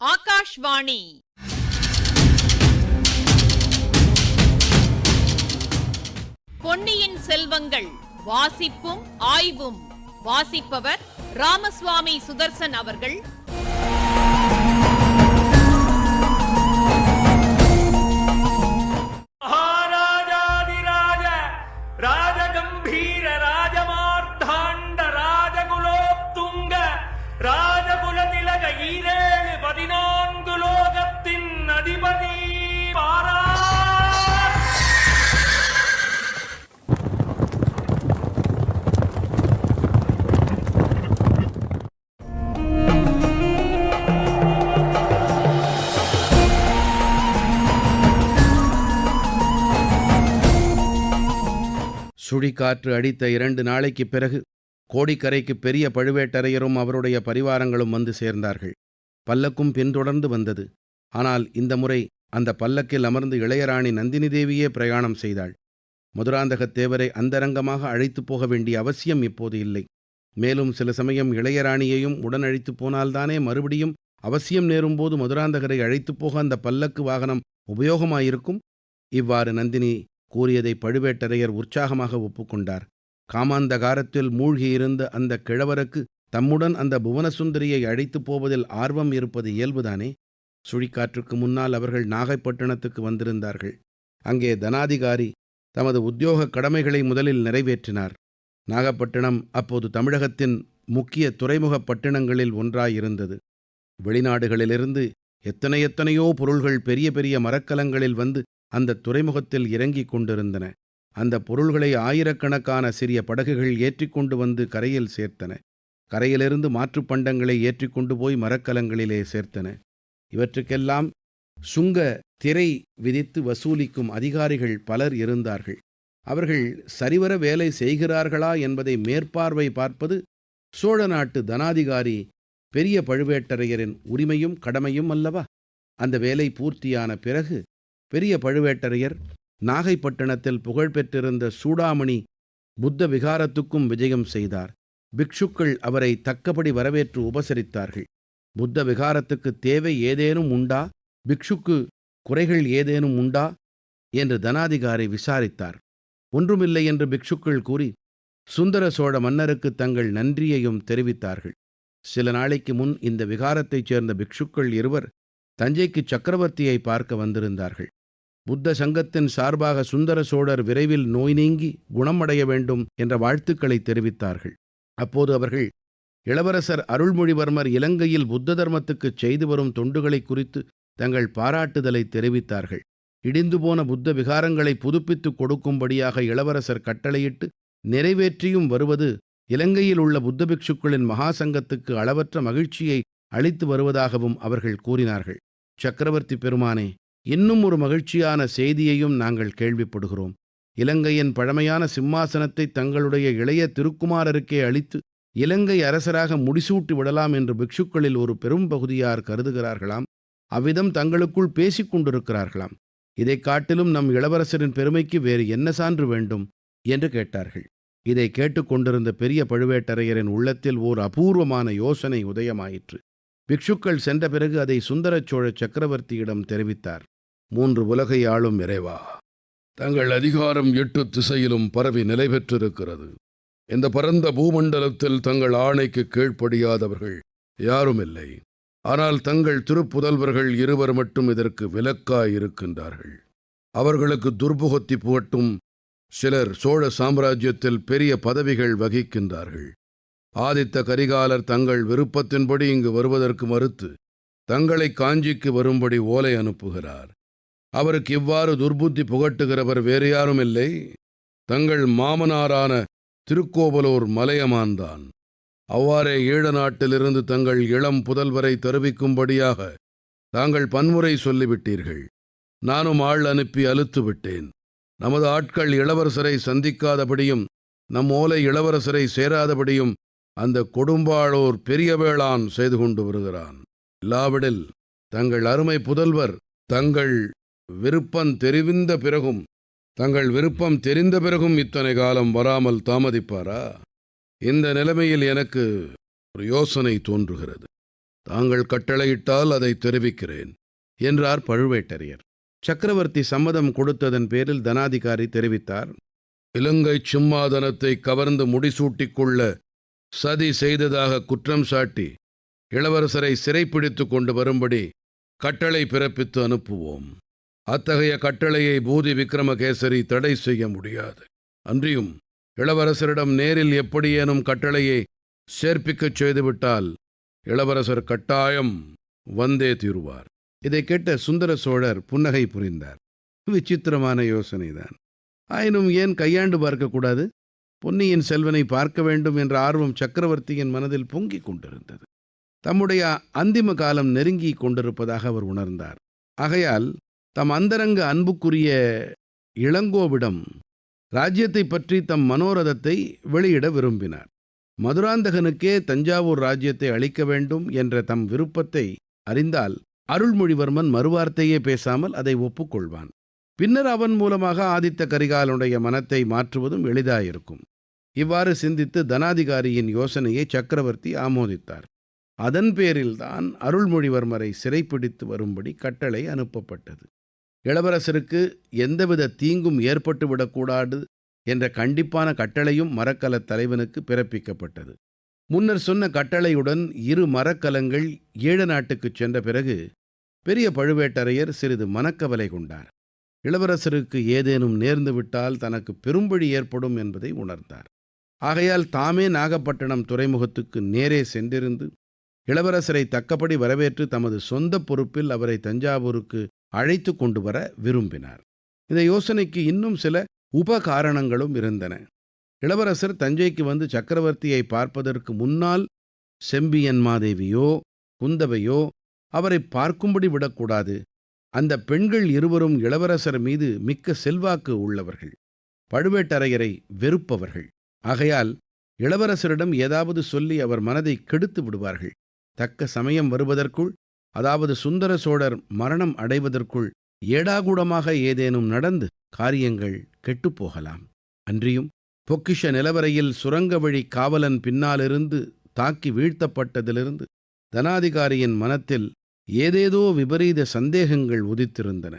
ஆகாஷ்வாணி. பொன்னியின் செல்வங்கள் வாசிப்பும் ஆய்வும். வாசிப்பவர் ராமசுவாமி சுதர்சன் அவர்கள். மகாராஜாதிராஜ ராஜகம்பீர ராஜமார்த்தாண்ட ராஜகுலோத்துங்க ராஜகுலதிலக ஈரேழு 14 லோகத்தின் அதிபதி பாரா. சுழிக்காற்று அடித்த 2 நாளைக்குப் பிறகு கோடிக்கரைக்கு பெரிய பழுவேட்டரையரும் அவருடைய பரிவாரங்களும் வந்து சேர்ந்தார்கள். பல்லக்கும் பின்தொடர்ந்து வந்தது. ஆனால் இந்த முறை அந்த பல்லக்கில் அமர்ந்து இளையராணி நந்தினி தேவியே பிரயாணம் செய்தாள். மதுராந்தகத் தேவரை அந்தரங்கமாக அழைத்துப் போக வேண்டிய அவசியம் இப்போது இல்லை. மேலும் சில சமயம் இளையராணியையும் உடன் அழைத்துப் போனால்தானே மறுபடியும் அவசியம் நேரும்போது மதுராந்தகரை அழைத்துப் போக அந்த பல்லக்கு வாகனம் உபயோகமாயிருக்கும். இவ்வாறு நந்தினி கூறியதை பழுவேட்டரையர் உற்சாகமாக ஒப்புக்கொண்டார். காமாந்தகாரத்தில் மூழ்கியிருந்த அந்த கிழவருக்கு தம்முடன் அந்த புவனசுந்தரியை அழைத்துப் போவதில் ஆர்வம் இருப்பது இயல்புதானே. சுழிக்காற்றுக்கு முன்னால் அவர்கள் நாகைப்பட்டினத்துக்கு வந்திருந்தார்கள். அங்கே தனாதிகாரி தமது உத்தியோக கடமைகளை முதலில் நிறைவேற்றினார். நாகப்பட்டினம் அப்போது தமிழகத்தின் முக்கிய துறைமுகப் பட்டினங்களில் ஒன்றாயிருந்தது. வெளிநாடுகளிலிருந்து எத்தனையோ பொருள்கள் பெரிய பெரிய மரக்கலங்களில் வந்து அந்த துறைமுகத்தில் இறங்கிக் கொண்டிருந்தன. அந்த பொருள்களை ஆயிரக்கணக்கான சிறிய படகுகள் ஏற்றிக்கொண்டு வந்து கரையில் சேர்த்தன. கரையிலிருந்து மாற்றுப் பண்டங்களை ஏற்றிக்கொண்டு போய் மரக்கலங்களிலே சேர்த்தன. இவற்றுக்கெல்லாம் சுங்க திரை விதித்து வசூலிக்கும் அதிகாரிகள் பலர் இருந்தார்கள். அவர்கள் சரிவர வேலை செய்கிறார்களா என்பதை மேற்பார்வை பார்ப்பது சோழ நாட்டு தனாதிகாரி பெரிய பழுவேட்டரையரின் உரிமையும் கடமையும் அல்லவா? அந்த வேலை பூர்த்தியான பிறகு பெரிய பழுவேட்டரையர் நாகைப்பட்டினத்தில் புகழ்பெற்றிருந்த சூடாமணி புத்த விகாரத்துக்கும் விஜயம் செய்தார். பிக்ஷுக்கள் அவரை தக்கபடி வரவேற்று உபசரித்தார்கள். புத்த விகாரத்துக்கு தேவை ஏதேனும் உண்டா, பிக்ஷுக்கு குறைகள் ஏதேனும் உண்டா என்று தனாதிகாரி விசாரித்தார். ஒன்றுமில்லை என்று பிக்ஷுக்கள் கூறி சுந்தர சோழ மன்னருக்கு தங்கள் நன்றியையும் தெரிவித்தார்கள். சில நாளைக்கு முன் இந்த விகாரத்தைச் சேர்ந்த பிக்ஷுக்கள் இருவர் தஞ்சைக்கு சக்கரவர்த்தியை பார்க்க வந்திருந்தார்கள். புத்த சங்கத்தின் சார்பாக சுந்தர சோழர் விரைவில் நோய் நீங்கி குணமடைய வேண்டும் என்ற வாழ்த்துக்களை தெரிவித்தார்கள். அப்போது அவர்கள் இளவரசர் அருள்மொழிவர்மர் இலங்கையில் புத்த தர்மத்துக்குச் செய்து வரும் தொண்டுகளை குறித்து தங்கள் பாராட்டுதலை தெரிவித்தார்கள். இடிந்து போன புத்த விகாரங்களை புதுப்பித்துக் கொடுக்கும்படியாக இளவரசர் கட்டளையிட்டு நிறைவேற்றியும் வருவது இலங்கையில் உள்ள புத்த பிக்ஷுக்களின் மகாசங்கத்துக்கு அளவற்ற மகிழ்ச்சியை அளித்து வருவதாகவும் அவர்கள் கூறினார்கள். சக்கரவர்த்தி பெருமானே, இன்னும் ஒரு மகிழ்ச்சியான செய்தியையும் நாங்கள் கேள்விப்படுகிறோம். இலங்கையின் பழமையான சிம்மாசனத்தை தங்களுடைய இளைய திருக்குமாரருக்கே அளித்து இலங்கை அரசராக முடிசூட்டி விடலாம் என்று பிக்ஷுக்களில் ஒரு பெரும் பகுதியார் கருதுகிறார்களாம். அவ்விதம் தங்களுக்குள் பேசிக் கொண்டிருக்கிறார்களாம். இதைக் காட்டிலும் நம் இளவரசரின் பெருமைக்கு வேறு என்ன சான்று வேண்டும் என்று கேட்டார்கள். இதை கேட்டுக்கொண்டிருந்த பெரிய பழுவேட்டரையரின் உள்ளத்தில் ஓர் அபூர்வமான யோசனை உதயமாயிற்று. பிக்ஷுக்கள் சென்ற பிறகு அதை சுந்தர சோழ சக்கரவர்த்தியிடம் தெரிவித்தார். 3 உலகை ஆளும் இறைவா, தங்கள் அதிகாரம் 8 திசையிலும் பரவி நிலை பெற்றிருக்கிறது. இந்த பரந்த பூமண்டலத்தில் தங்கள் ஆணைக்கு கீழ்ப்படியாதவர்கள் யாரும் இல்லை. ஆனால் தங்கள் திருப்புதல்வர்கள் 2 மட்டும் இதற்கு விலக்காயிருக்கின்றார்கள். அவர்களுக்கு துர்புகத்தி புகட்டும் சிலர் சோழ சாம்ராஜ்யத்தில் பெரிய பதவிகள் வகிக்கின்றார்கள். ஆதித்த கரிகாலர் தங்கள் விருப்பத்தின்படி இங்கு வருவதற்கு மறுத்து தங்களை காஞ்சிக்கு வரும்படி ஓலை அனுப்புகிறார். அவருக்கு இவ்வாறு துர்புத்தி புகட்டுகிறவர் வேறு யாரும் இல்லை, தங்கள் மாமனாரான திருக்கோவலூர் மலையமான்தான். அவ்வாறே ஈழ நாட்டிலிருந்து தங்கள் இளம் புதல்வரை தருவிக்கும்படியாக தாங்கள் பன்முறை சொல்லிவிட்டீர்கள். நானும் ஆள் அனுப்பி அலுத்து விட்டேன். நமது ஆட்கள் இளவரசரை சந்திக்காதபடியும் நம் ஓலை இளவரசரை சேராதபடியும் அந்த கொடும்பாளூர் பெரிய வேளான் செய்து கொண்டு வருகிறான். இல்லாவிடில் தங்கள் அருமை புதல்வர் தங்கள் விருப்பம் தெரிந்த பிறகும் இத்தனை காலம் வராமல் தாமதிப்பாரா? இந்த நிலைமையில் எனக்கு ஒரு யோசனை தோன்றுகிறது. தாங்கள் கட்டளையிட்டால் அதை தெரிவிக்கிறேன் என்றார் பழுவேட்டரையர். சக்கரவர்த்தி சம்மதம் கொடுத்ததன் பேரில் தனாதிகாரி தெரிவித்தார். இலங்கை சிம்மாதனத்தை கவர்ந்து முடிசூட்டிக் கொள்ள சதி செய்ததாக குற்றம் சாட்டி இளவரசரை சிறைப்பிடித்து கொண்டு வரும்படி கட்டளை பிறப்பித்து அனுப்புவோம். அத்தகைய கட்டளையை பூதி விக்ரமகேசரி தடை செய்ய முடியாது. அன்றியும் இளவரசரிடம் நேரில் எப்படியேனும் கட்டளையை சேர்ப்பிக்கச் செய்துவிட்டால் இளவரசர் கட்டாயம் வந்தே தீருவார். இதை கேட்ட சுந்தர சோழர் புன்னகை புரிந்தார். விசித்திரமான யோசனைதான். ஆயினும் ஏன் கையாண்டு பார்க்கக்கூடாது? பொன்னியின் செல்வனை பார்க்க வேண்டும் என்ற ஆர்வம் சக்கரவர்த்தியின் மனதில் பொங்கிக் கொண்டிருந்தது. தம்முடைய அந்திம காலம் நெருங்கி கொண்டிருப்பதாக அவர் உணர்ந்தார். ஆகையால் தம் அந்தரங்க அன்புக்குரிய இளங்கோவிடம் ராஜ்யத்தை பற்றி தம் மனோரதத்தை வெளியிட விரும்பினார். மதுராந்தகனுக்கே தஞ்சாவூர் ராஜ்யத்தை அளிக்க வேண்டும் என்ற தம் விருப்பத்தை அறிந்தால் அருள்மொழிவர்மன் மறுவார்த்தையே பேசாமல் அதை ஒப்புக்கொள்வான். பின்னர் அவன் மூலமாக ஆதித்த கரிகாலனுடைய மனத்தை மாற்றுவதும் எளிதாயிருக்கும். இவ்வாறு சிந்தித்து தனாதிகாரியின் யோசனையை சக்கரவர்த்தி ஆமோதித்தார். அதன் பேரில்தான் அருள்மொழிவர்மரை சிறைப்பிடித்து வரும்படி கட்டளை அனுப்பப்பட்டது. இளவரசருக்கு எந்தவித தீங்கும் ஏற்பட்டுவிடக்கூடாது என்ற கண்டிப்பான கட்டளையும் மரக்கலத் தலைவனுக்கு பிறப்பிக்கப்பட்டது. முன்னர் சொன்ன கட்டளையுடன் 2 மரக்கலங்கள் ஈழ நாட்டுக்குச் சென்ற பிறகு பெரிய பழுவேட்டரையர் சிறிது மனக்கவலை கொண்டார். இளவரசருக்கு ஏதேனும் நேர்ந்துவிட்டால் தனக்கு பெரும்பழி ஏற்படும் என்பதை உணர்ந்தார். ஆகையால் தாமே நாகப்பட்டினம் துறைமுகத்துக்கு நேரே சென்றிருந்து இளவரசரை தக்கபடி வரவேற்று தமது சொந்த பொறுப்பில் அவரை தஞ்சாவூருக்கு அழைத்து கொண்டு வர விரும்பினார். இந்த யோசனைக்கு இன்னும் சில உபகாரணங்களும் இருந்தன. இளவரசர் தஞ்சைக்கு வந்து சக்கரவர்த்தியை பார்ப்பதற்கு முன்னால் செம்பியன் மாதேவியோ குந்தவையோ அவரை பார்க்கும்படி விடக்கூடாது. அந்த பெண்கள் இருவரும் இளவரசர் மீது மிக்க செல்வாக்கு உள்ளவர்கள், பழுவேட்டரையரை வெறுப்பவர்கள். ஆகையால் இளவரசரிடம் ஏதாவது சொல்லி அவர் மனதை கெடுத்து விடுவார்கள். தக்க சமயம் வருவதற்குள், அதாவது சுந்தர சோழர் மரணம் அடைவதற்குள் ஏடாகூடமாக ஏதேனும் நடந்து காரியங்கள் கெட்டுப்போகலாம். அன்றியும் பொக்கிஷ நிலவரையில் சுரங்க வழி காவலன் பின்னாலிருந்து தாக்கி வீழ்த்தப்பட்டதிலிருந்து தனாதிகாரியின் மனத்தில் ஏதேதோ விபரீத சந்தேகங்கள் உதித்திருந்தன.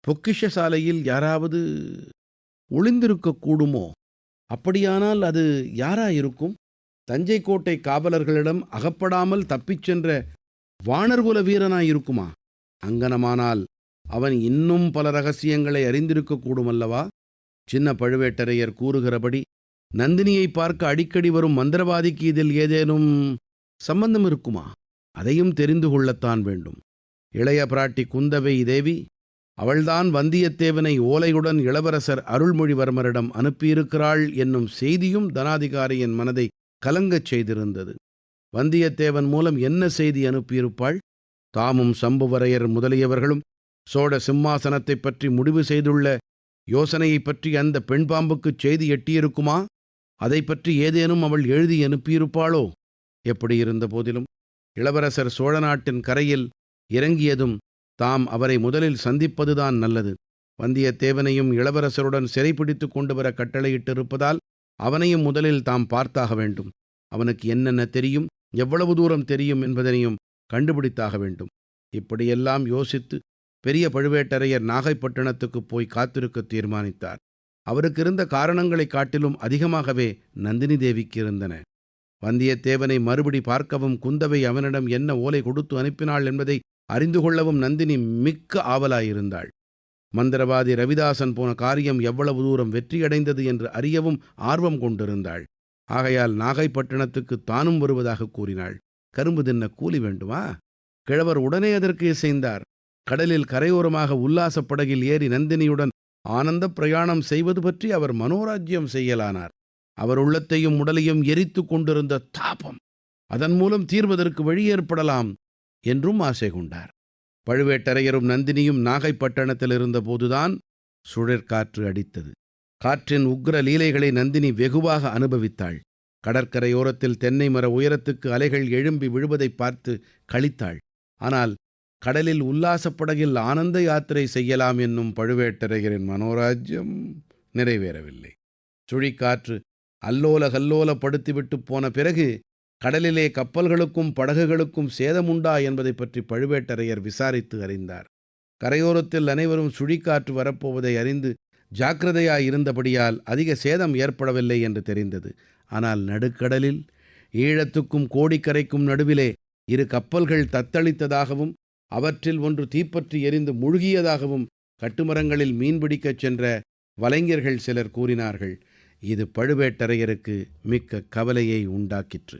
பொக்கிஷ சாலையில் யாராவது ஒளிந்திருக்கக்கூடுமோ? அப்படியானால் அது யாராயிருக்கும்? தஞ்சை கோட்டை காவலர்களிடம் அகப்படாமல் தப்பிச் சென்ற வாணர்குல வீரனாயிருக்குமா? அங்கனமானால் அவன் இன்னும் பல ரகசியங்களை அறிந்திருக்கக்கூடுமல்லவா? சின்ன பழுவேட்டரையர் கூறுகிறபடி நந்தினியை பார்க்க அடிக்கடி வரும் மந்திரவாதிக்கு இதில் ஏதேனும் சம்பந்தம் இருக்குமா? அதையும் தெரிந்து கொள்ளத்தான் வேண்டும். இளைய பிராட்டி குந்தவை தேவி, அவள்தான் வந்தியத்தேவனை ஓலையுடன் இளவரசர் அருள்மொழிவர்மரிடம் அனுப்பியிருக்கிறாள் என்னும் செய்தியும் தனாதிகாரியின் மனதை கலங்கச் செய்திருந்தது. வந்தியத்தேவன் மூலம் என்ன செய்தி அனுப்பியிருப்பாள்? தாமும் சம்புவரையர் முதலியவர்களும் சோழ சிம்மாசனத்தைப் பற்றி முடிவு செய்துள்ள யோசனையைப் பற்றி அந்த பெண் பாம்புக்குச் செய்தி எட்டியிருக்குமா? அதை பற்றி ஏதேனும் அவள் எழுதி அனுப்பியிருப்பாளோ? எப்படியிருந்த போதிலும் இளவரசர் சோழ நாட்டின் கரையில் இறங்கியதும் தாம் அவரை முதலில் சந்திப்பதுதான் நல்லது. வந்தியத்தேவனையும் இளவரசருடன் சிறைப்பிடித்து கொண்டு வர கட்டளையிட்டிருப்பதால் அவனையும் முதலில் தாம் பார்த்தாக வேண்டும். அவனுக்கு என்னென்ன தெரியும், எவ்வளவு தூரம் தெரியும் என்பதனையும் கண்டுபிடித்தாக வேண்டும். இப்படியெல்லாம் யோசித்து பெரிய பழுவேட்டரையர் நாகைப்பட்டினத்துக்கு போய் காத்திருக்க தீர்மானித்தார். அவருக்கு இருந்த காரணங்களைக் காட்டிலும் அதிகமாகவே நந்தினி தேவிக்கு இருந்தன. வந்தியத்தேவனை மறுபடி பார்க்கவும் குந்தவை அவனிடம் என்ன ஓலை கொடுத்து அனுப்பினாள் என்பதை அறிந்து கொள்ளவும் நந்தினி மிக்க ஆவலாயிருந்தாள். மந்திரவாதி ரவிதாசன் போன காரியம் எவ்வளவு தூரம் வெற்றியடைந்தது என்று அறியவும் ஆர்வம் கொண்டிருந்தாள். ஆகையால் நாகைப்பட்டினத்துக்கு தானும் வருவதாக கூறினாள். கரும்பு தின்ன கூலி வேண்டுமா? கிழவர் உடனே அதற்கு இசைந்தார். கடலில் கரையோரமாக உல்லாசப் படகில் ஏறி நந்தினியுடன் ஆனந்த பிரயாணம் செய்வது பற்றி அவர் மனோராஜ்யம் செய்யலானார். அவர் உள்ளத்தையும் உடலையும் எரித்து கொண்டிருந்த தாபம் அதன் மூலம் தீர்வதற்கு வழி ஏற்படலாம் என்றும் ஆசை கொண்டார். பழுவேட்டரையரும் நந்தினியும் நாகைப்பட்டினத்தில் இருந்தபோதுதான் சுழற்காற்று அடித்தது. காற்றின் உக்ர லீலைகளை நந்தினி வெகுவாக அனுபவித்தாள். கடற்கரையோரத்தில் தென்னை மர உயரத்துக்கு அலைகள் எழும்பி விழுவதை பார்த்து களித்தாள். ஆனால் கடலில் உல்லாசப் படகில் ஆனந்த யாத்திரை செய்யலாம் என்னும் பழுவேட்டரையரின் மனோராஜ்யம் நிறைவேறவில்லை. சுழிக்காற்று அல்லோல கல்லோலப்படுத்திவிட்டு போன பிறகு கடலிலே கப்பல்களுக்கும் படகுகளுக்கும் சேதமுண்டா என்பதை பற்றி பழுவேட்டரையர் விசாரித்து அறிந்தார். கரையோரத்தில் அனைவரும் சுழிக்காற்று வரப்போவதை அறிந்து ஜாக்கிரதையாய் இருந்தபடியால் அதிக சேதம் ஏற்படவில்லை என்று தெரிந்தது. ஆனால் நடுக்கடலில் ஈழத்துக்கும் கோடிக்கரைக்கும் நடுவிலே 2 கப்பல்கள் தத்தளித்ததாகவும் அவற்றில் ஒன்று தீப்பற்றி எரிந்து முழுகியதாகவும் கட்டுமரங்களில் மீன்பிடிக்கச் சென்ற வலைஞர்கள் சிலர் கூறினார்கள். இது பழுவேட்டரையருக்கு மிக்க கவலையை உண்டாக்கிற்று.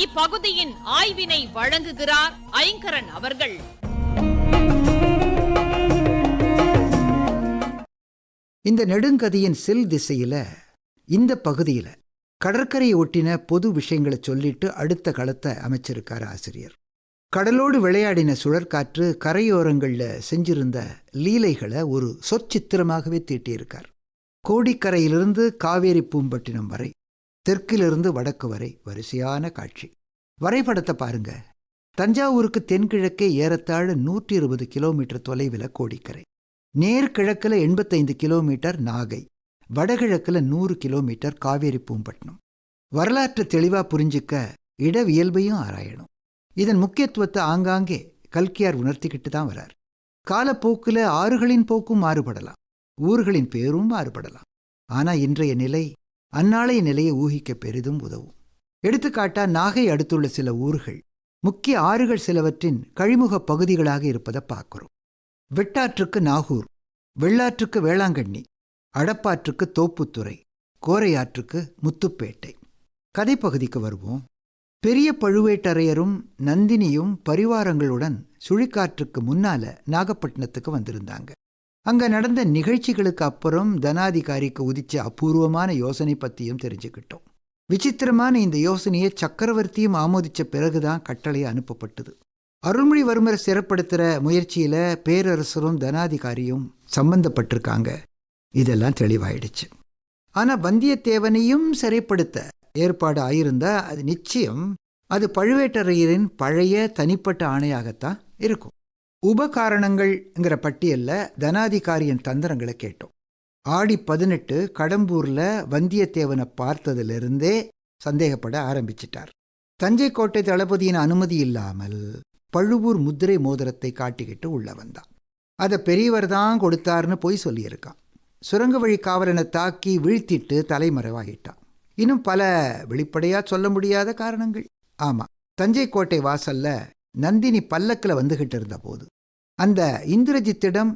இப்பகுதியின் ஆய்வினை வழங்குகிறார் ஐங்கரன் அவர்கள். இந்த நெடுங்கதையின் செல் திசையில இந்த பகுதியில கடற்கரையை ஒட்டின பொது விஷயங்களை சொல்லிட்டு அடுத்த களத்தை அமைச்சிருக்கார் ஆசிரியர். கடலோடு விளையாடின சுழற்காற்று கரையோரங்கள்ல செஞ்சிருந்த லீலைகளை ஒரு சொற்சித்திரமாகவே தீட்டியிருக்கார். கோடிக்கரையிலிருந்து காவேரி பூம்பட்டினம் வரை, தெற்கிலிருந்து வடக்கு வரை வரிசையான காட்சி. வரைபடத்தை பாருங்க. தஞ்சாவூருக்கு தென்கிழக்கே ஏறத்தாழ 120 கிலோமீட்டர் தொலைவில் கோடிக்கரை, நேர்கிழக்கில் 85 கிலோமீட்டர் நாகை, வடகிழக்கில் 100 கிலோமீட்டர் காவேரி பூம்பட்டினம். வரலாற்று தெளிவா புரிஞ்சிக்க இடவியல்பையும் ஆராயணும். இதன் முக்கியத்துவத்தை ஆங்காங்கே கல்கியார் உணர்த்திக்கிட்டு தான் வரார். காலப்போக்கில் ஆறுகளின் போக்கும் மாறுபடலாம், ஊர்களின் பேரும் மாறுபடலாம். ஆனா இன்றைய நிலை அந்நாளைய நிலையை ஊகிக்க பெரிதும் உதவும். எடுத்துக்காட்டா நாகை அடுத்துள்ள சில ஊர்கள் முக்கிய ஆறுகள் சிலவற்றின் கழிமுக பகுதிகளாக இருப்பதை பார்க்கிறோம். வெட்டாற்றுக்கு நாகூர், வெள்ளாற்றுக்கு வேளாங்கண்ணி, அடப்பாற்றுக்கு தோப்புத்துறை, கோரையாற்றுக்கு முத்துப்பேட்டை. கதைப்பகுதிக்கு வருவோம். பெரிய பழுவேட்டரையரும் நந்தினியும் பரிவாரங்களுடன் சுழிக்காற்றுக்கு முன்னால நாகப்பட்டினத்துக்கு வந்திருந்தாங்க. அங்க நடந்த நிகழ்ச்சிகளுக்கு அப்புறம் தனாதிகாரிக்கு உதிச்ச அபூர்வமான யோசனை பத்தியும் தெரிஞ்சுக்கிட்டோம். விசித்திரமான இந்த யோசனையை சக்கரவர்த்தியும் ஆமோதிச்ச பிறகுதான் கட்டளை அனுப்பப்பட்டது. அருள்மொழிவர்மரை சிறப்படுத்துற முயற்சியில பேரரசரும் தனாதிகாரியும் சம்பந்தப்பட்டிருக்காங்க. இதெல்லாம் தெளிவாயிடுச்சு. ஆனா வந்தியத்தேவனையும் சிறைப்படுத்த ஏற்பாடு ஆயிருந்தா அது நிச்சயம் அது பழுவேட்டரையரின் பழைய தனிப்பட்ட ஆணையாகத்தான் இருக்கும். உபகாரணங்கள்ங்கிற பட்டியல்ல தனாதிகாரியின் தந்திரங்களை கேட்டோம். ஆடி 18 கடம்பூர்ல வந்தியத்தேவனை பார்த்ததிலிருந்தே சந்தேகப்பட ஆரம்பிச்சிட்டார். தஞ்சை கோட்டை தளபதியின் அனுமதி இல்லாமல் பழுவூர் முத்திரை மோதிரத்தை காட்டிக்கிட்டு உள்ள வந்தான். அதை பெரியவர் தான் கொடுத்தாருன்னு போய் சொல்லியிருக்கான். சுரங்க வழி காவலனை தாக்கி வீழ்த்திட்டு தலைமறைவாகிட்டான். இன்னும் பல வெளிப்படையா சொல்ல முடியாத காரணங்கள். ஆமா, தஞ்சை கோட்டை வாசல்ல நந்தினி பல்லக்கில் வந்துகிட்டு இருந்த போது அந்த இந்திரஜித்திடம்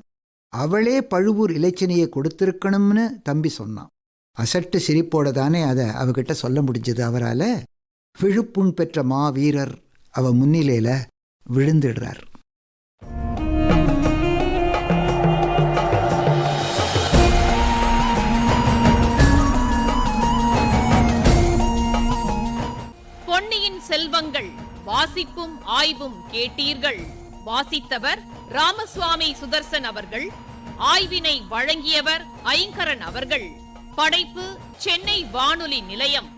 அவளே பழுவூர் இலச்சினையை கொடுத்திருக்கணும்னு தம்பி சொன்னான். அசட்டு சிரிப்போட தானே அதை அவகிட்ட சொல்ல முடிஞ்சது அவரால். விழுப்புண் பெற்ற மாவீரர் அவ முன்னிலையில விழுந்துடுறார். பொன்னியின் செல்வங்கள் வாசிப்பும் ஆய்வும் கேட்டீர்கள். வாசித்தவர் ராமசுவாமி சுதர்சன் அவர்கள். ஆய்வினை வழங்கியவர் ஐங்கரன் அவர்கள். படைப்பு சென்னை வானொலி நிலையம்.